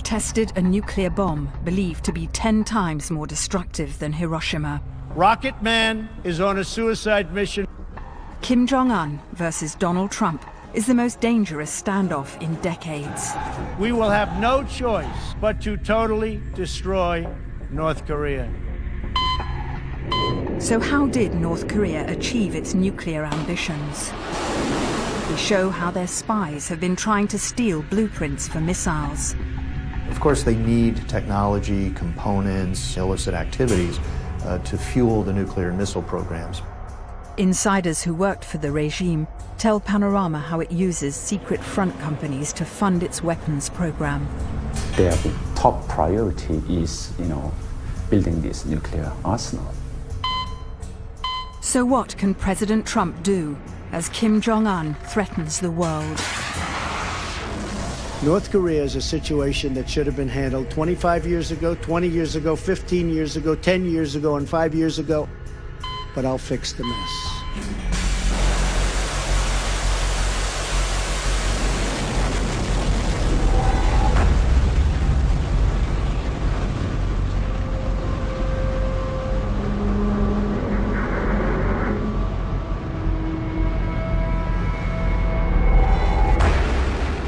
tested a nuclear bomb believed to be 10 times more destructive than Hiroshima. Rocket Man is on a suicide mission. Kim Jong-un versus Donald Trump is the most dangerous standoff in decades. We will have no choice but to totally destroy North Korea. So how did North Korea achieve its nuclear ambitions? We show how their spies have been trying to steal blueprints for missiles. Of course, they need technology, components, illicit activities to fuel the nuclear and missile programs. Insiders who worked for the regime tell Panorama how it uses secret front companies to fund its weapons program. Their top priority is, building this nuclear arsenal. So what can President Trump do as Kim Jong-un threatens the world? North Korea is a situation that should have been handled 25 years ago, 20 years ago, 15 years ago, 10 years ago, and 5 years ago. But I'll fix the mess.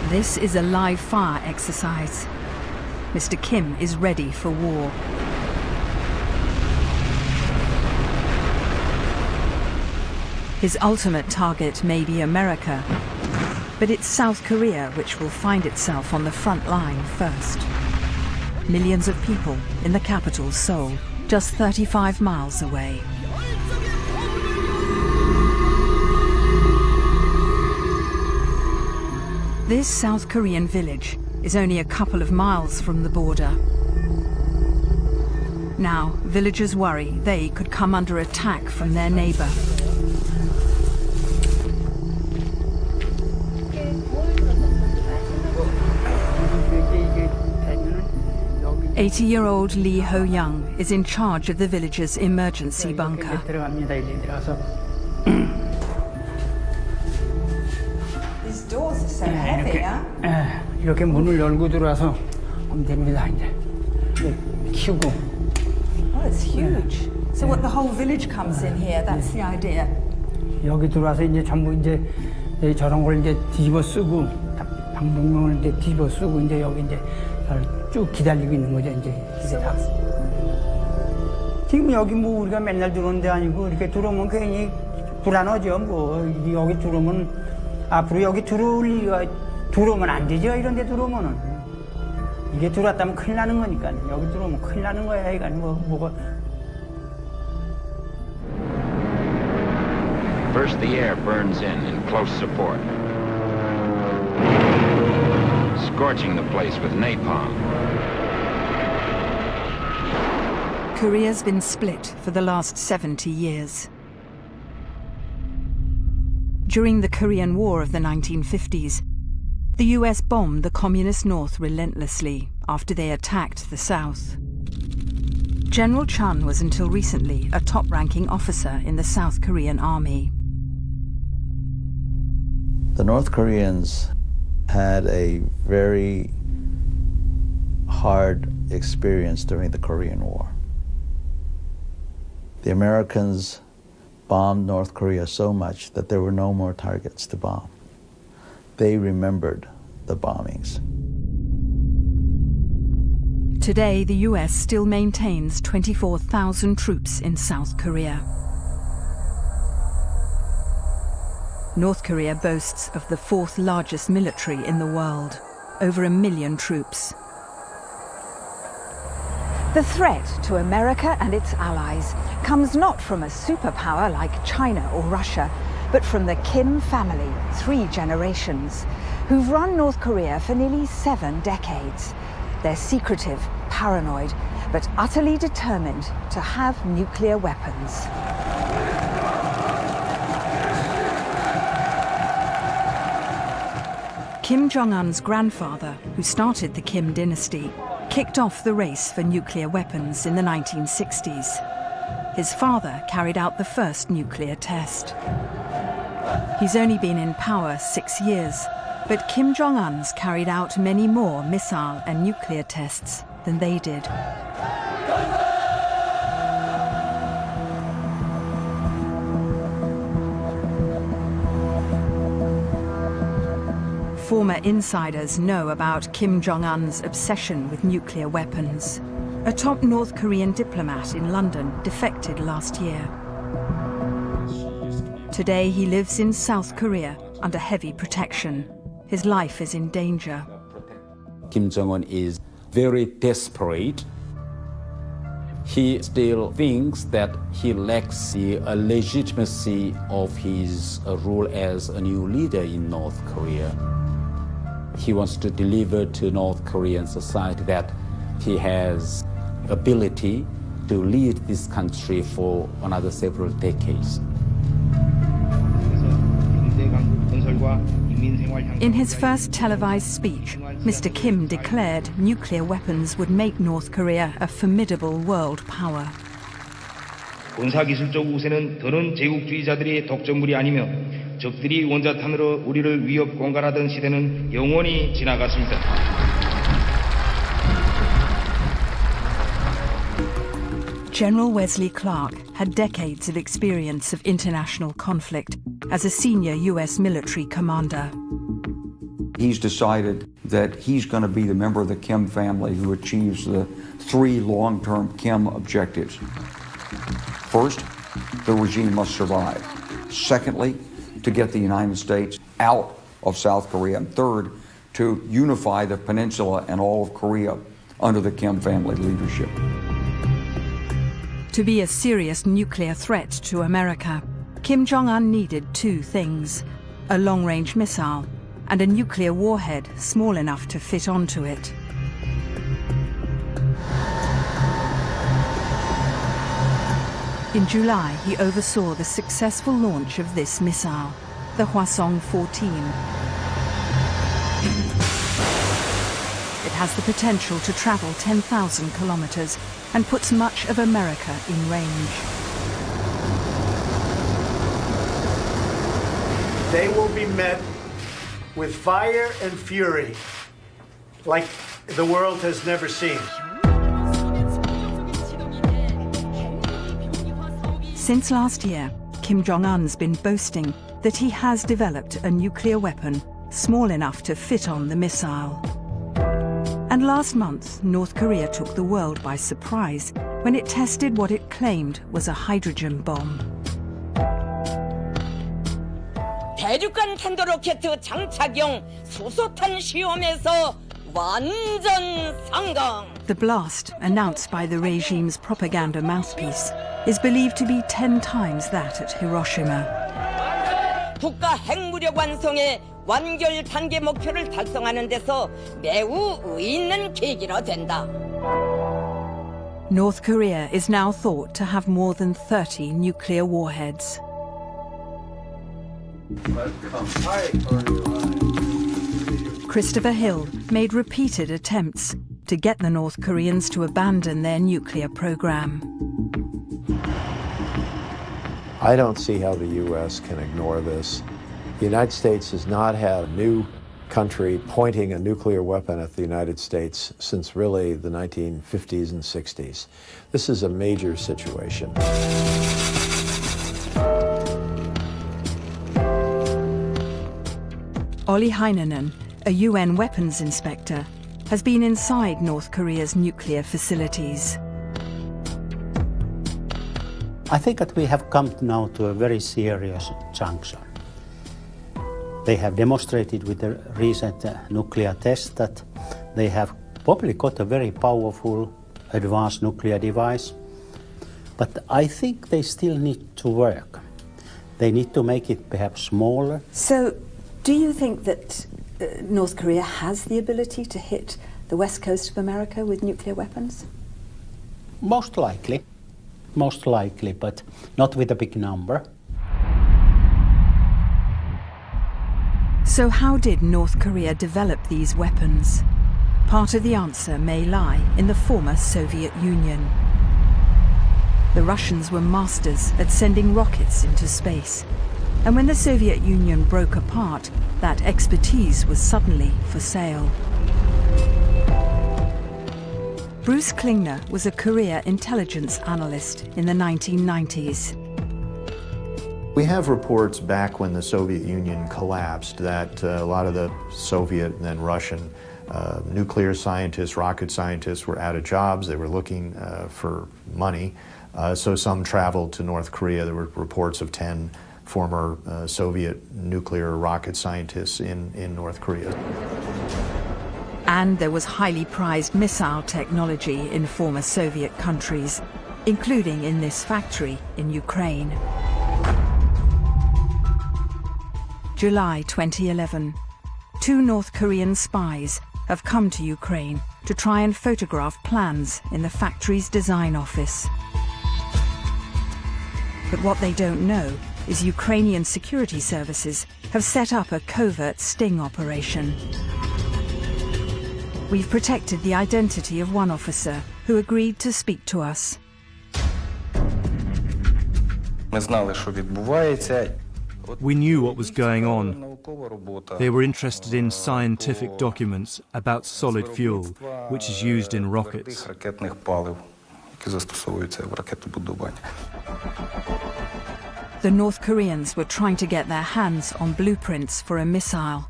This is a live fire exercise. Mr. Kim is ready for war. His ultimate target may be America, but it's South Korea which will find itself on the front line first. Millions of people in the capital, Seoul, just 35 miles away. This South Korean village is only a couple of miles from the border. Now, villagers worry they could come under attack from their neighbor. "80-year-old Lee Ho-young is in charge of the village's emergency bunker. These doors are so heavy, huh? 이렇게 문을 열고 들어와서 하면 됩니다, 이제. 키우고. Oh, it's huge. So what, the whole village comes in here? That's the idea. 여기 들어와서 이제 전부 이제 저런 걸 이제 뒤집어 쓰고 방독면을 이제 뒤집어 쓰고 이제 여기 이제 쭉 기다리고 있는 거죠, 이제 이게 다. 지금 여기 뭐 우리가 맨날 들어오는 데 아니고 이렇게 들어오면 괜히 불안하죠, 뭐. 여기 들어오면 앞으로 여기 들어오면 안 되죠, 이런 데 들어오면은. 이게 들어왔다면 큰일 나는 거니까. 여기 들어오면 큰일 나는 거야, 이거 뭐가. First, the air burns in close support, scorching the place with napalm. Korea's been split for the last 70 years. During the Korean War of the 1950s, the US bombed the communist North relentlessly after they attacked the South. General Chun was until recently a top-ranking officer in the South Korean army. The North Koreans had a very hard experience during the Korean War. The Americans bombed North Korea so much that there were no more targets to bomb. They remembered the bombings. Today, the US still maintains 24,000 troops in South Korea. North Korea boasts of the fourth largest military in the world, over 1 million troops. The threat to America and its allies comes not from a superpower like China or Russia, but from the Kim family, 3 generations, who've run North Korea for nearly 7 decades. They're secretive, paranoid, but utterly determined to have nuclear weapons. Kim Jong-un's grandfather, who started the Kim dynasty, kicked off the race for nuclear weapons in the 1960s. His father carried out the first nuclear test. He's only been in power 6 years, But Kim Jong-un's carried out many more missile and nuclear tests than they did. Former insiders know about Kim Jong-un's obsession with nuclear weapons. A top North Korean diplomat in London defected last year. Today he lives in South Korea under heavy protection. His life is in danger. Kim Jong-un is very desperate. He still thinks that he lacks the legitimacy of his role as a new leader in North Korea. He wants to deliver to North Korean society that he has ability to lead this country for another several decades. In his first televised speech, Mr. Kim declared nuclear weapons would make North Korea a formidable world power. 군사기술적 우세는 더는 제국주의자들의 독점물이 아니며 적들이 원자탄으로 우리를 위협 공갈하던 시대는 영원히 지나갔습니다. General Wesley Clark had decades of experience of international conflict as a senior US military commander. He's decided that he's going to be the member of the Kim family who achieves the 3 long-term Kim objectives. First, the regime must survive. Secondly, to get the United States out of South Korea. And third, to unify the peninsula and all of Korea under the Kim family leadership. To be a serious nuclear threat to America, Kim Jong-un needed 2 things: a long-range missile and a nuclear warhead small enough to fit onto it. In July, he oversaw the successful launch of this missile, the Hwasong-14. It has the potential to travel 10,000 kilometers and puts much of America in range. They will be met with fire and fury like the world has never seen. Since last year, Kim Jong-un's been boasting that he has developed a nuclear weapon small enough to fit on the missile. And last month, North Korea took the world by surprise when it tested what it claimed was a hydrogen bomb. 대륙간 탄도 로켓 장착용 수소탄 시험에서 완전 성공. The blast, announced by the regime's propaganda mouthpiece, is believed to be 10 times that at Hiroshima. 국가 핵무력 완성의 완결 단계 목표를 달성하는 데서 매우 의의 있는 계기로 된다. North Korea is now thought to have more than 30 nuclear warheads. Christopher Hill made repeated attempts to get the North Koreans to abandon their nuclear program. I don't see how the U.S. can ignore this. The United States has not had a new country pointing a nuclear weapon at the United States since really the 1950s and 60s. This is a major situation. Olli Heinonen, a UN weapons inspector, has been inside North Korea's nuclear facilities. I think that we have come now to a very serious juncture. They have demonstrated with the recent nuclear test that they have probably got a very powerful advanced nuclear device, but I think they still need to work. They need to make it perhaps smaller. So, do you think that North Korea has the ability to hit the west coast of America with nuclear weapons? Most likely, but not with a big number. So how did North Korea develop these weapons? Part of the answer may lie in the former Soviet Union. The Russians were masters at sending rockets into space. And when the Soviet Union broke apart, that expertise was suddenly for sale. Bruce Klingner was a career intelligence analyst in the 1990s. We have reports back when the Soviet Union collapsed that a lot of the Soviet and then Russian nuclear scientists, rocket scientists were out of jobs. They were looking for money. So some traveled to North Korea. There were reports of 10 former Soviet nuclear rocket scientists in North Korea. And there was highly prized missile technology in former Soviet countries, including in this factory in Ukraine. July 2011. 2 North Korean spies have come to Ukraine to try and photograph plans in the factory's design office. But what they don't know is Ukrainian security services have set up a covert sting operation. We've protected the identity of one officer who agreed to speak to us. We knew what was going on. They were interested in scientific documents about solid fuel, which is used in rockets. The North Koreans were trying to get their hands on blueprints for a missile,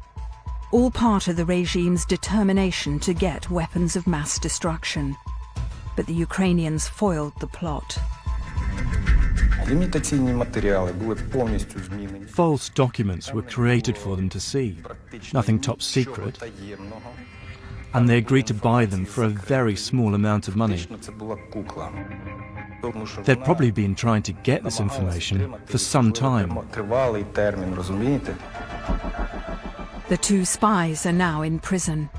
all part of the regime's determination to get weapons of mass destruction. But the Ukrainians foiled the plot. False documents were created for them to see, nothing top secret, and they agreed to buy them for a very small amount of money. They'd probably been trying to get this information for some time. The 2 spies are now in prison.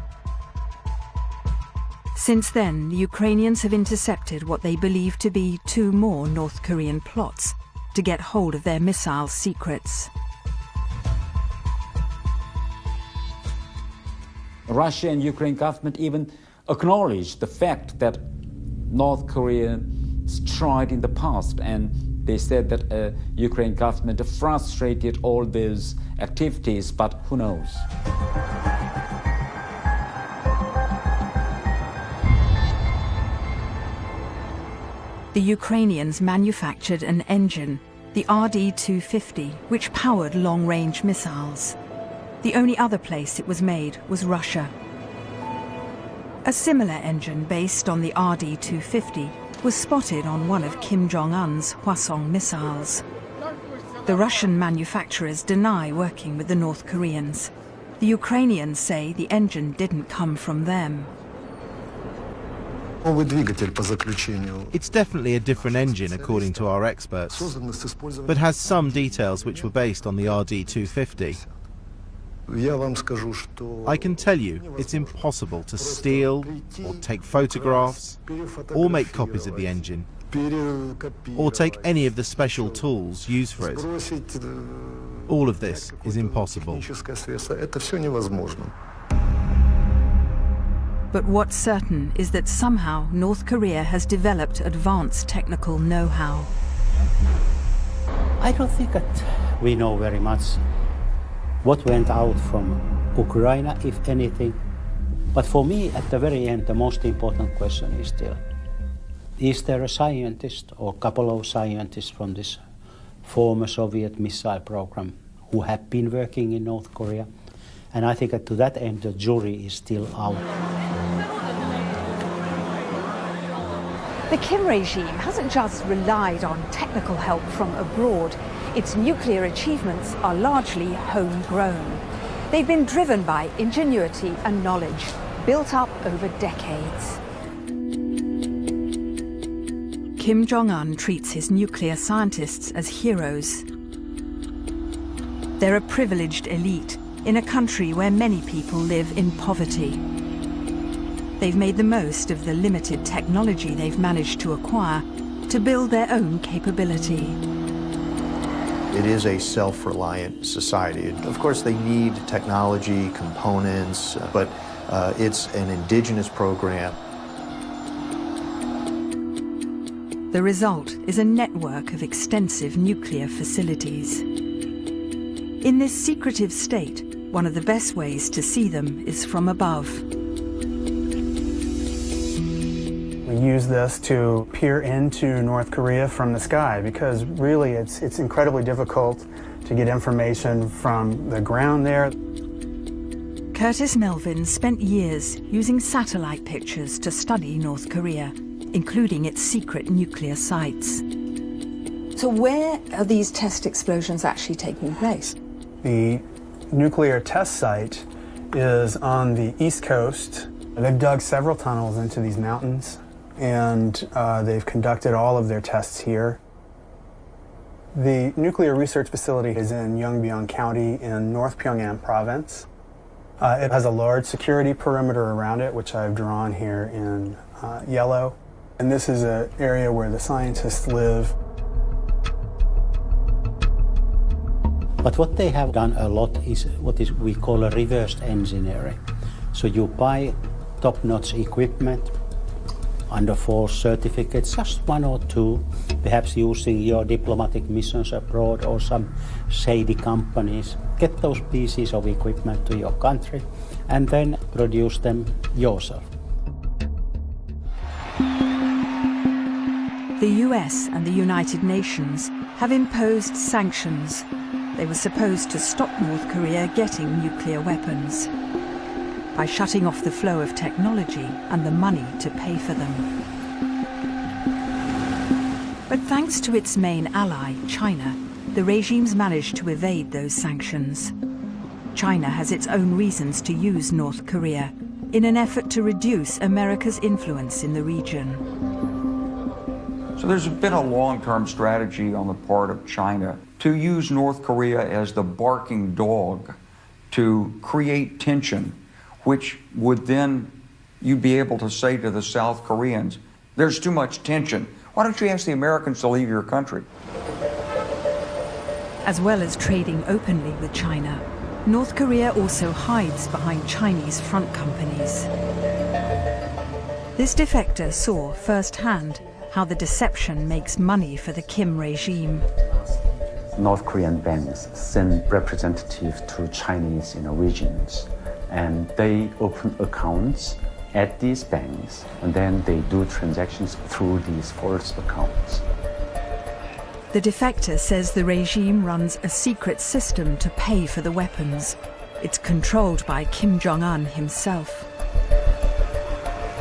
Since then, the Ukrainians have intercepted what they believe to be 2 more North Korean plots to get hold of their missile secrets. Russia and Ukraine government even acknowledged the fact that North Koreans tried in the past, and they said that Ukraine government frustrated all those activities, but who knows? The Ukrainians manufactured an engine, the RD-250, which powered long-range missiles. The only other place it was made was Russia. A similar engine based on the RD-250 was spotted on one of Kim Jong-un's Hwasong missiles. The Russian manufacturers deny working with the North Koreans. The Ukrainians say the engine didn't come from them. It's definitely a different engine according to our experts, but has some details which were based on the RD-250. I can tell you it's impossible to steal or take photographs or make copies of the engine or take any of the special tools used for it. All of this is impossible. But what's certain is that somehow North Korea has developed advanced technical know-how. I don't think that we know very much what went out from Ukraine, if anything. But for me, at the very end, the most important question is still, is there a scientist or a couple of scientists from this former Soviet missile program who have been working in North Korea? And I think that to that end, the jury is still out. The Kim regime hasn't just relied on technical help from abroad. Its nuclear achievements are largely homegrown. They've been driven by ingenuity and knowledge, built up over decades. Kim Jong-un treats his nuclear scientists as heroes. They're a privileged elite in a country where many people live in poverty. They've made the most of the limited technology they've managed to acquire to build their own capability. It is a self-reliant society. Of course, they need technology, components, but it's an indigenous program. The result is a network of extensive nuclear facilities. In this secretive state, one of the best ways to see them is from above. We use this to peer into North Korea from the sky because really it's incredibly difficult to get information from the ground there. Curtis Melvin spent years using satellite pictures to study North Korea, including its secret nuclear sites. So where are these test explosions actually taking place? The nuclear test site is on the East Coast. They've dug several tunnels into these mountains, and they've conducted all of their tests here. The nuclear research facility is in Yeongbyon County in North Pyongyang Province. It has a large security perimeter around it, which I've drawn here in yellow. And this is an area where the scientists live. But what they have done a lot is what we call a reverse engineering. So you buy top-notch equipment under false certificates, just one or two, perhaps using your diplomatic missions abroad or some shady companies. Get those pieces of equipment to your country and then produce them yourself. The US and the United Nations have imposed sanctions. They were supposed to stop North Korea getting nuclear weapons by shutting off the flow of technology and the money to pay for them. But thanks to its main ally, China, the regime's managed to evade those sanctions. China has its own reasons to use North Korea in an effort to reduce America's influence in the region. So there's been a long-term strategy on the part of China to use North Korea as the barking dog to create tension, which would then, you'd be able to say to the South Koreans, there's too much tension. Why don't you ask the Americans to leave your country? As well as trading openly with China, North Korea also hides behind Chinese front companies. This defector saw firsthand how the deception makes money for the Kim regime. North Korean banks send representatives to Chinese regions, and they open accounts at these banks, and then they do transactions through these false accounts. The defector says the regime runs a secret system to pay for the weapons. It's controlled by Kim Jong-un himself.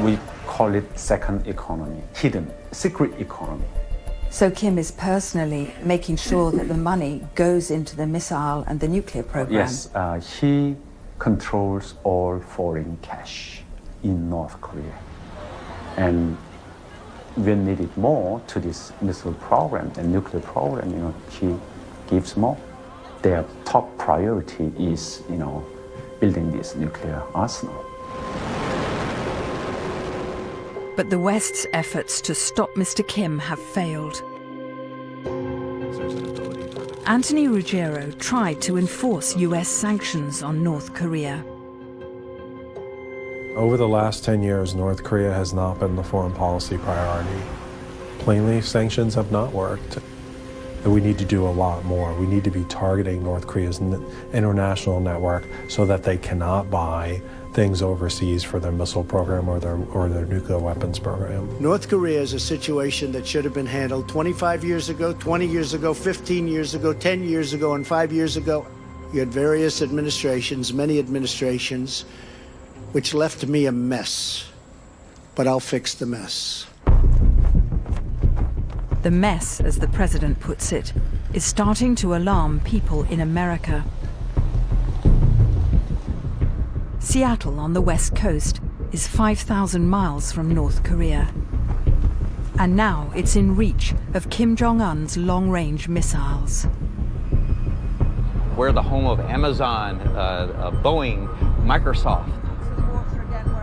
We call it second economy, hidden, secret economy. So Kim is personally making sure that the money goes into the missile and the nuclear program? Yes, he controls all foreign cash in North Korea. And when needed more to this missile program and nuclear program, he gives more. Their top priority is, building this nuclear arsenal. But the West's efforts to stop Mr. Kim have failed. Anthony Ruggiero tried to enforce US sanctions on North Korea. Over the last 10 years, North Korea has not been the foreign policy priority. Plainly, sanctions have not worked. And we need to do a lot more. We need to be targeting North Korea's international network so that they cannot buy things overseas for their missile program or their nuclear weapons program. North Korea is a situation that should have been handled 25 years ago, 20 years ago, 15 years ago, 10 years ago, and 5 years ago. You had various administrations, many administrations, which left me a mess. But I'll fix the mess. The mess, as the president puts it, is starting to alarm people in America. Seattle on the west coast is 5,000 miles from North Korea. And now it's in reach of Kim Jong-un's long-range missiles. We're the home of Amazon, Boeing, Microsoft.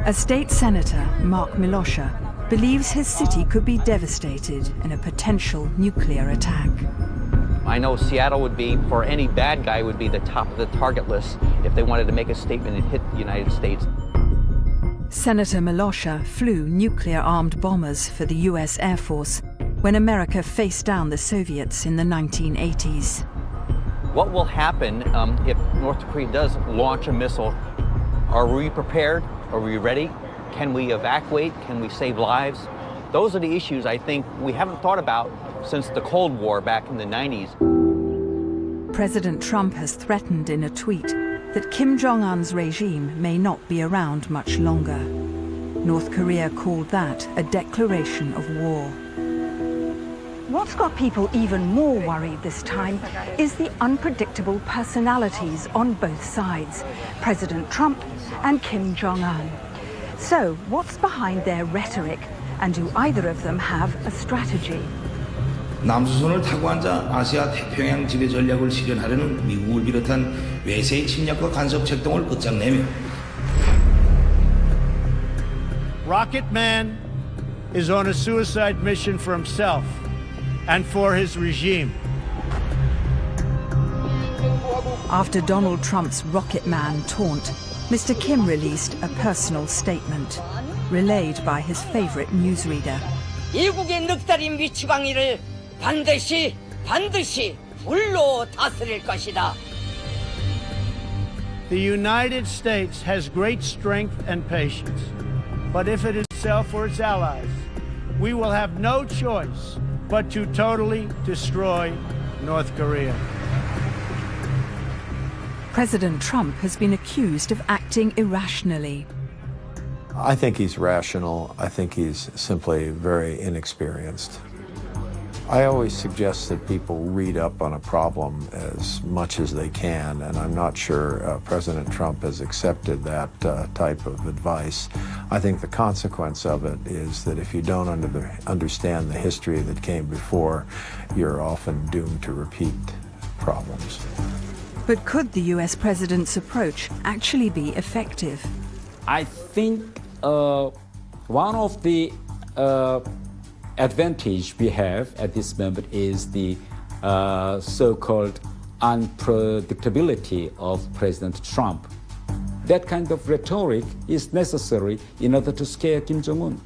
A state senator, Mark Milosha, believes his city could be devastated in a potential nuclear attack. I know Seattle would be, for any bad guy, would be the top of the target list if they wanted to make a statement and hit the United States. Senator Milosha flew nuclear-armed bombers for the US Air Force when America faced down the Soviets in the 1980s. What will happen if North Korea does launch a missile? Are we prepared? Are we ready? Can we evacuate? Can we save lives? Those are the issues I think we haven't thought about since the Cold War back in the 90s. President Trump has threatened in a tweet that Kim Jong-un's regime may not be around much longer. North Korea called that a declaration of war. What's got people even more worried this time is the unpredictable personalities on both sides, President Trump and Kim Jong-un. So, what's behind their rhetoric, and do either of them have a strategy? 남수선을 타고 앉아 아시아 태평양 지배 전략을 실현하려는 미국을 비롯한 외세의 침략과 간섭 책동을 끝장내며 Rocket Man is on a suicide mission for himself and for his regime. After Donald Trump's Rocket Man taunt, Mr. Kim released a personal statement, relayed by his favorite newsreader. 미국의 늑다리 미추광이를 반드시 불로 다스릴 것이다. The United States has great strength and patience, but if it is itself or its allies, we will have no choice but to totally destroy North Korea. President Trump has been accused of acting irrationally. I think he's rational. I think he's simply very inexperienced. I always suggest that people read up on a problem as much as they can, and I'm not sure President Trump has accepted that type of advice. I think the consequence of it is that if you don't understand the history that came before, you're often doomed to repeat problems. But could the US president's approach actually be effective? I think one of the advantage we have at this moment is the so-called unpredictability of President Trump. That kind of rhetoric is necessary in order to scare Kim Jong-un.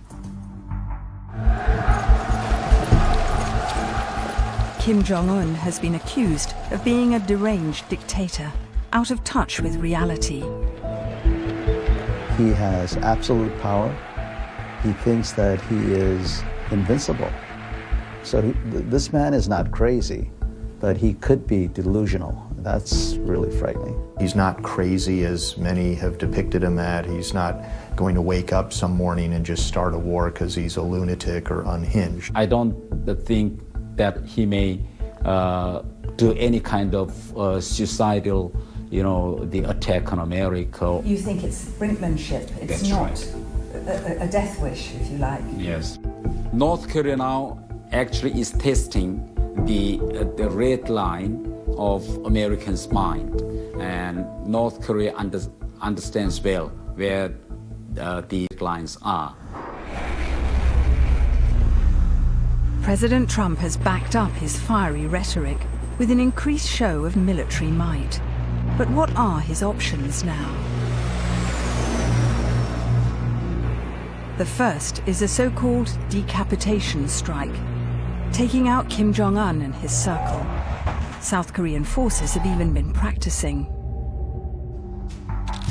Kim Jong-un has been accused of being a deranged dictator, out of touch with reality. He has absolute power. He thinks that he is invincible. So this man is not crazy, but he could be delusional. That's really frightening. He's not crazy as many have depicted him at. He's not going to wake up some morning and just start a war because he's a lunatic or unhinged. I don't think that he may do any kind of suicidal, the attack on America. You think it's brinkmanship? It's not a death wish, if you like. Yes. North Korea now actually is testing the red line of Americans' mind, and North Korea understands well where the lines are. President Trump has backed up his fiery rhetoric with an increased show of military might. But what are his options now? The first is a so-called decapitation strike, taking out Kim Jong-un and his circle. South Korean forces have even been practicing.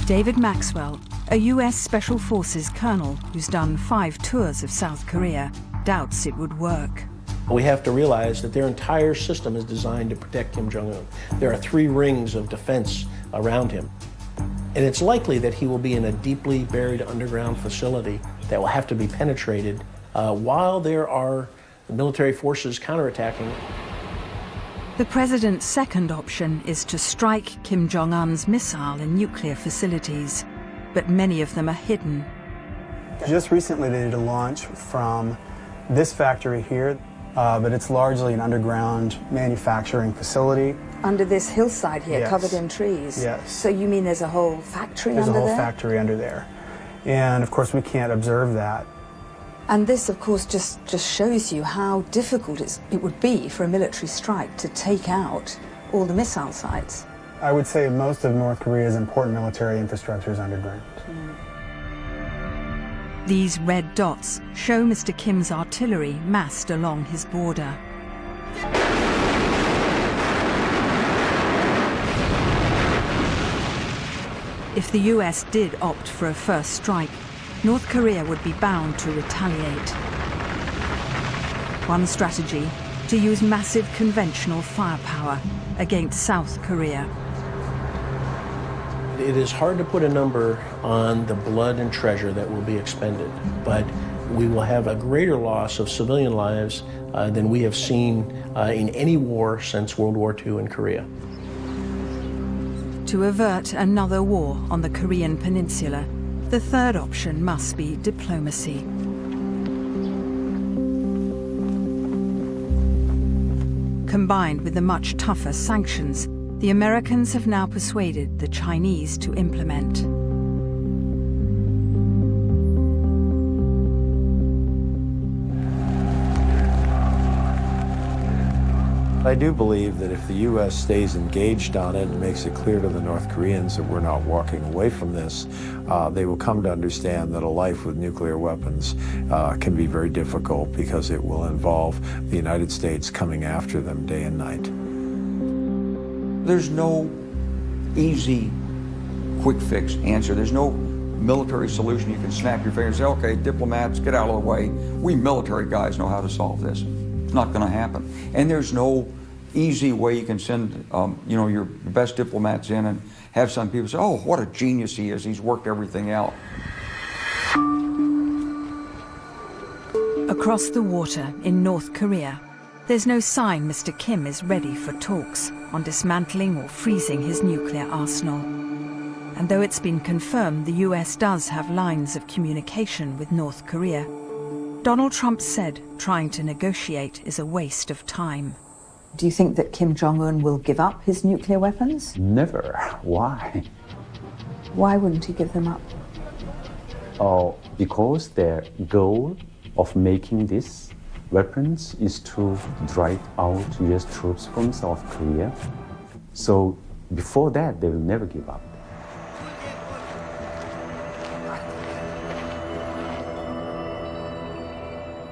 David Maxwell, a US Special Forces colonel who's done 5 tours of South Korea, doubts it would work. We have to realize that their entire system is designed to protect Kim Jong-un. There are 3 rings of defense around him. And it's likely that he will be in a deeply buried underground facility that will have to be penetrated while there are military forces counterattacking. The president's second option is to strike Kim Jong-un's missile and nuclear facilities, but many of them are hidden. Just recently they did a launch from this factory here, but it's largely an underground manufacturing facility. Under this hillside here, Yes. covered in trees? Yes. So you mean there's a whole factory There's under a whole there? factory under there. And of course we can't observe that. And this, of course, just shows you how difficult it would be for a military strike to take out all the missile sites. I would say most of North Korea's important military infrastructure is underground. These red dots show Mr. Kim's artillery massed along his border. If the US did opt for a first strike, North Korea would be bound to retaliate. One strategy, to use massive conventional firepower against South Korea. It is hard to put a number on the blood and treasure that will be expended, but we will have a greater loss of civilian lives than we have seen in any war since World War II in Korea. To avert another war on the Korean peninsula, the third option must be diplomacy. Combined with the much tougher sanctions, the Americans have now persuaded the Chinese to implement. I do believe that if the U.S. stays engaged on it and makes it clear to the North Koreans that we're not walking away from this, they will come to understand that a life with nuclear weapons can be very difficult because it will involve the United States coming after them day and night. There's no easy, quick fix answer. There's no military solution. You can snap your fingers and say, okay, diplomats, get out of the way. We military guys know how to solve this. It's not going to happen. And there's no easy way you can send your best diplomats in and have some people say, oh, what a genius he is. He's worked everything out. Across the water in North Korea, there's no sign Mr. Kim is ready for talks on dismantling or freezing his nuclear arsenal. And though it's been confirmed the US does have lines of communication with North Korea, Donald Trump said trying to negotiate is a waste of time. Do you think that Kim Jong-un will give up his nuclear weapons? Never. Why? Why wouldn't he give them up? Because their goal of making these weapons is to drive out US troops from South Korea. So before that, they will never give up.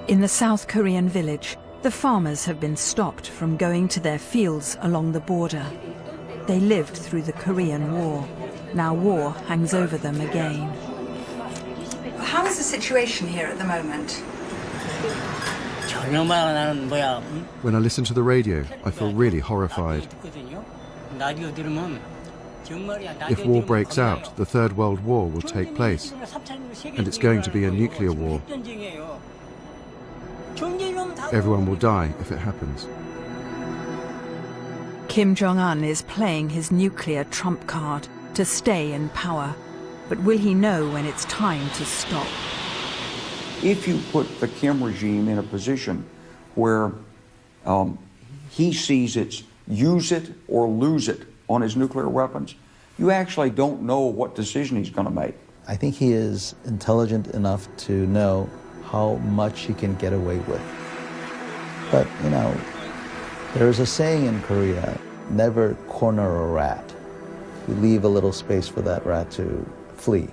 In the South Korean village, the farmers have been stopped from going to their fields along the border. They lived through the Korean War. Now war hangs over them again. How is the situation here at the moment? When I listen to the radio, I feel really horrified. If war breaks out, the Third World War will take place, and it's going to be a nuclear war. Everyone will die if it happens. Kim Jong-un is playing his nuclear trump card to stay in power. But will he know when it's time to stop? If you put the Kim regime in a position where he sees it's use it or lose it on his nuclear weapons, you actually don't know what decision he's going to make. I think he is intelligent enough to know how much he can get away with. But, there's a saying in Korea, never corner a rat. You leave a little space for that rat to flee.